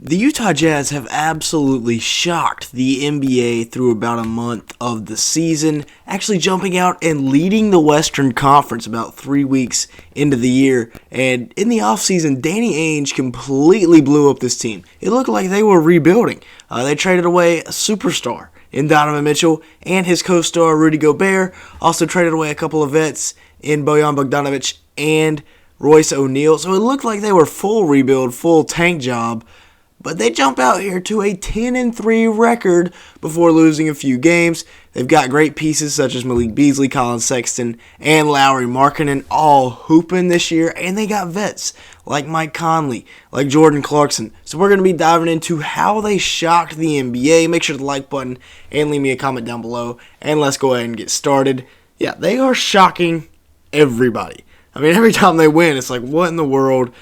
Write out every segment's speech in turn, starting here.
The Utah Jazz have absolutely shocked the NBA through about a month of the season, actually jumping out and leading the Western Conference about 3 weeks into the year. And in the offseason, Danny Ainge completely blew up this team. It looked like they were rebuilding. They traded away a superstar in Donovan Mitchell and his co-star Rudy Gobert. Also traded away a couple of vets in Bojan Bogdanovic and Royce O'Neal. So it looked like they were full rebuild, full tank job. But they jump out here to a 10-3 record before losing a few games. They've got great pieces such as Malik Beasley, Colin Sexton, and Lauri Markkanen all hooping this year. And they got vets like Mike Conley, like Jordan Clarkson. So we're going to be diving into how they shocked the NBA. Make sure to like button and leave me a comment down below. And let's go ahead and get started. Yeah, they are shocking everybody. I mean, every time they win, it's like, what in the world?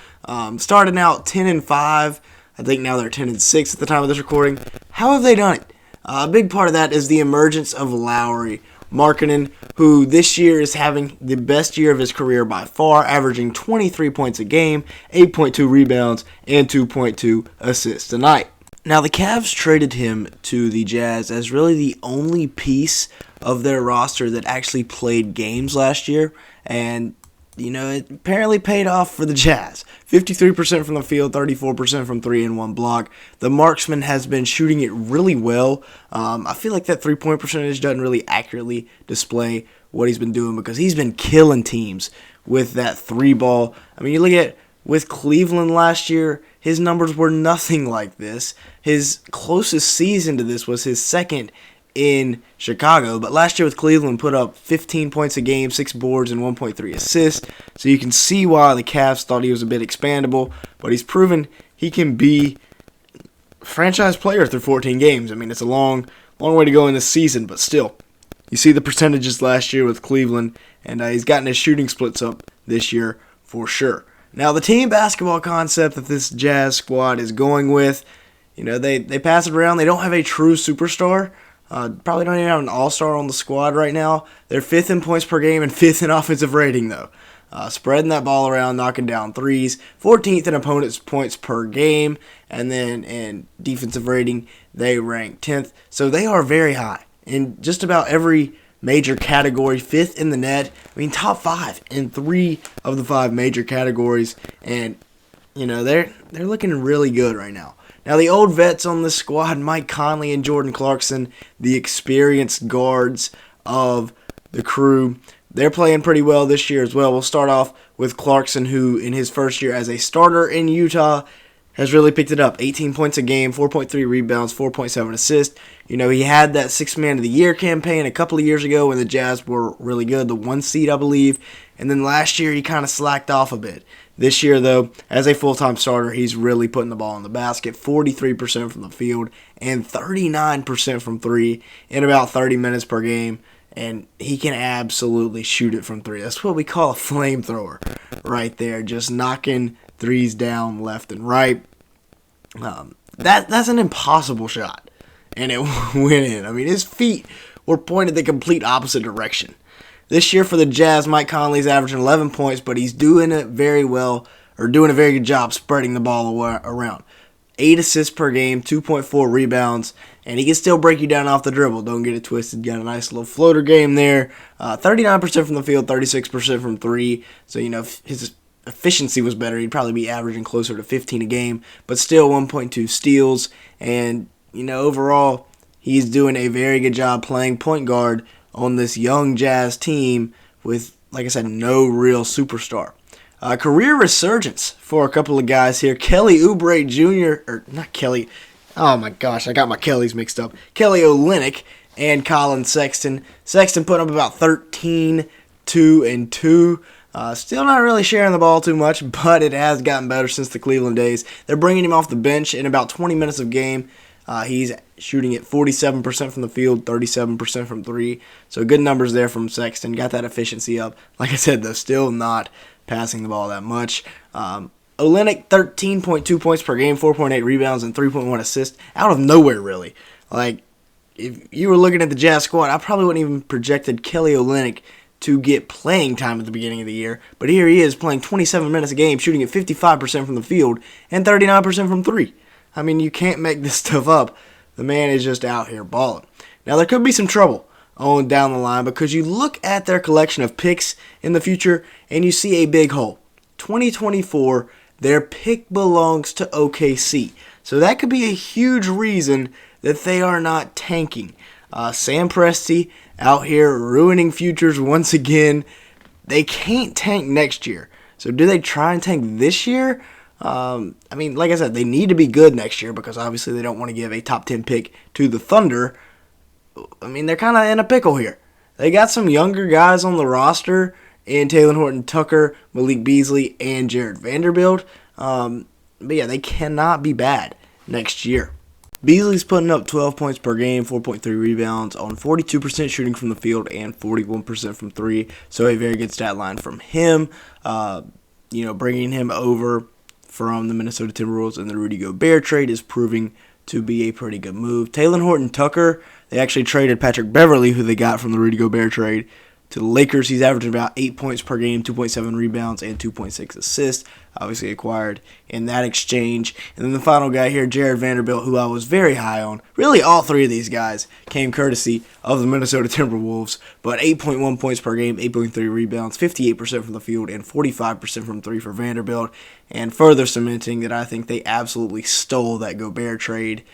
Starting out 10-5. I think now they're 10-6 at the time of this recording. How have they done it? A big part of that is the emergence of Lauri Markkanen, who this year is having the best year of his career by far, averaging 23 points a game, 8.2 rebounds, and 2.2 assists a night. Now, the Cavs traded him to the Jazz as really the only piece of their roster that actually played games last year, and it apparently paid off for the Jazz. 53% from the field, 34% from 3 and 1 block. The marksman has been shooting it really well. I feel like that 3-point percentage doesn't really accurately display what he's been doing because he's been killing teams with that 3-ball. I mean, you look at with Cleveland last year, his numbers were nothing like this. His closest season to this was his second in Chicago, but last year with Cleveland put up 15 points a game, 6 boards, and 1.3 assists. So you can see why the Cavs thought he was a bit expandable, but he's proven he can be a franchise player through 14 games. I mean, it's a long way to go in this season, but still, you see the percentages last year with Cleveland, and he's gotten his shooting splits up this year for sure. Now, the team basketball concept that this Jazz squad is going with, they pass it around. They don't have a true superstar. Probably don't even have an all-star on the squad right now. They're 5th in points per game and 5th in offensive rating, though. Spreading that ball around, knocking down threes. 14th in opponents' points per game. And then in defensive rating, they rank 10th. So they are very high in just about every major category. 5th in the net. I mean, top 5 in 3 of the 5 major categories. And, they're looking really good right now. Now, the old vets on this squad, Mike Conley and Jordan Clarkson, the experienced guards of the crew, they're playing pretty well this year as well. We'll start off with Clarkson, who in his first year as a starter in Utah has really picked it up. 18 points a game, 4.3 rebounds, 4.7 assists. He had that 6th Man of the Year campaign a couple of years ago when the Jazz were really good, the 1 seed, I believe. And then last year he kind of slacked off a bit. This year, though, as a full-time starter, he's really putting the ball in the basket. 43% from the field and 39% from 3 in about 30 minutes per game. And he can absolutely shoot it from 3. That's what we call a flamethrower right there, just knocking threes down left and right. That's an impossible shot, and it went in. I mean, his feet were pointed the complete opposite direction. This year for the Jazz, Mike Conley's averaging 11 points, but he's doing it very well, or doing a very good job spreading the ball around. 8 assists per game, 2.4 rebounds, and he can still break you down off the dribble. Don't get it twisted. Got a nice little floater game there. 39% from the field, 36% from 3. So, if his efficiency was better, he'd probably be averaging closer to 15 a game, but still 1.2 steals. And, overall, he's doing a very good job playing point guard on this young Jazz team with, like I said, no real superstar. Career resurgence for a couple of guys here. Kelly Oubre Jr., or not Kelly, oh my gosh, I got my Kellys mixed up. Kelly Olynyk and Colin Sexton. Sexton put up about 13, 2, and 2. Still not really sharing the ball too much, but it has gotten better since the Cleveland days. They're bringing him off the bench in about 20 minutes of game. He's shooting at 47% from the field, 37% from 3. So good numbers there from Sexton. Got that efficiency up. Like I said, though, still not passing the ball that much. Olynyk, 13.2 points per game, 4.8 rebounds, and 3.1 assists. Out of nowhere, really. Like, if you were looking at the Jazz squad, I probably wouldn't even projected Kelly Olynyk to get playing time at the beginning of the year. But here he is playing 27 minutes a game, shooting at 55% from the field and 39% from 3. I mean, you can't make this stuff up. The man is just out here balling. Now, there could be some trouble on down the line because you look at their collection of picks in the future and you see a big hole. 2024, their pick belongs to OKC. So that could be a huge reason that they are not tanking. Sam Presti out here ruining futures once again. They can't tank next year. So do they try and tank this year? I mean, like I said, they need to be good next year because obviously they don't want to give a top 10 pick to the Thunder. I mean, they're kind of in a pickle here. They got some younger guys on the roster in Talen Horton-Tucker, Malik Beasley, and Jared Vanderbilt. But yeah, they cannot be bad next year. Beasley's putting up 12 points per game, 4.3 rebounds on 42% shooting from the field and 41% from three. So a very good stat line from him. Bringing him over from the Minnesota Timberwolves and the Rudy Gobert trade is proving to be a pretty good move. Talen Horton-Tucker, they actually traded Patrick Beverley, who they got from the Rudy Gobert trade, to the Lakers. He's averaging about 8 points per game, 2.7 rebounds, and 2.6 assists. Obviously acquired in that exchange. And then the final guy here, Jared Vanderbilt, who I was very high on. Really, all three of these guys came courtesy of the Minnesota Timberwolves. But 8.1 points per game, 8.3 rebounds, 58% from the field, and 45% from three for Vanderbilt. And further cementing that I think they absolutely stole that Gobert trade,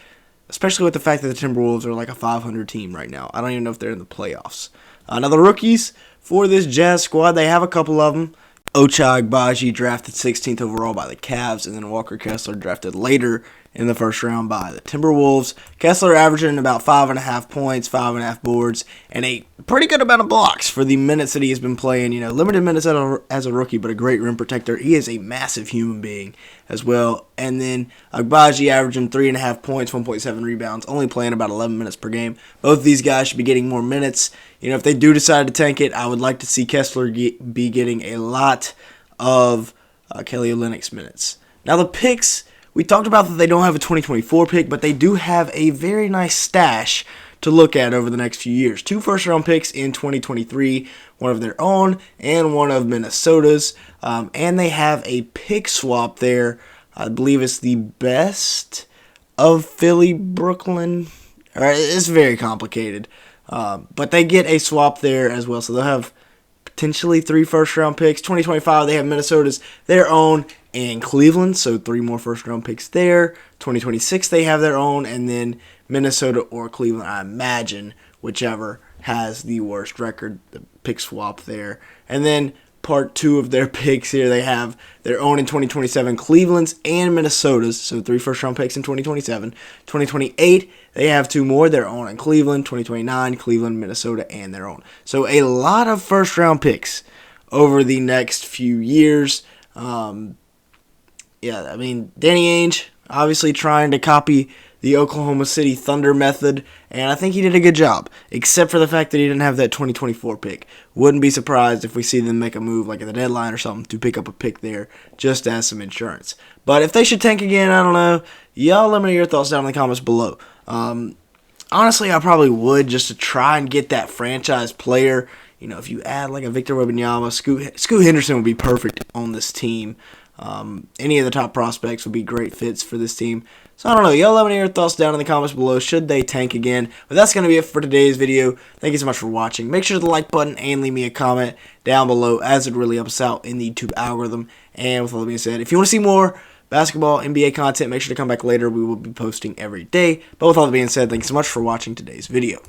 especially with the fact that the Timberwolves are like a 500 team right now. I don't even know if they're in the playoffs. Now, the rookies for this Jazz squad, they have a couple of them. Ochai Agbaji drafted 16th overall by the Cavs, and then Walker Kessler drafted later in the first round by the Timberwolves. Kessler averaging about 5.5 points, 5.5 boards, and a pretty good amount of blocks for the minutes that he has been playing. Limited minutes as a rookie, but a great rim protector. He is a massive human being as well. And then Agbaji averaging 3.5 points, 1.7 rebounds, only playing about 11 minutes per game. Both of these guys should be getting more minutes. If they do decide to tank it, I would like to see Kessler be getting a lot of Kelly Olynyk's minutes. Now, the picks, we talked about that they don't have a 2024 pick, but they do have a very nice stash to look at over the next few years. 2 first-round picks in 2023, one of their own and one of Minnesota's. And they have a pick swap there. I believe it's the best of Philly, Brooklyn. All right, it's very complicated. But they get a swap there as well. So they'll have potentially 3 first-round picks. 2025, they have Minnesota's their own and Cleveland, so 3 more first-round picks there. 2026, they have their own, and then Minnesota or Cleveland, I imagine, whichever has the worst record, the pick swap there. And then part 2 of their picks here, they have their own in 2027, Cleveland's and Minnesota's, so 3 first-round picks in 2027. 2028, they have 2 more, their own in Cleveland. 2029, Cleveland, Minnesota, and their own. So a lot of first-round picks over the next few years. Danny Ainge obviously trying to copy the Oklahoma City Thunder method, and I think he did a good job, except for the fact that he didn't have that 2024 pick. Wouldn't be surprised if we see them make a move like at the deadline or something to pick up a pick there just as some insurance. But if they should tank again, I don't know. Y'all let me know your thoughts down in the comments below. Honestly, I probably would just to try and get that franchise player. If you add like a Victor Wembanyama, Scoot Henderson would be perfect on this team. Any of the top prospects would be great fits for this team. So I don't know. Y'all let me know your thoughts down in the comments below. Should they tank again? But that's going to be it for today's video. Thank you so much for watching. Make sure to hit the like button and leave me a comment down below, as it really helps out in the YouTube algorithm. And with all that being said, if you want to see more basketball, NBA content, make sure to come back later. We will be posting every day. But with all that being said, thank you so much for watching today's video.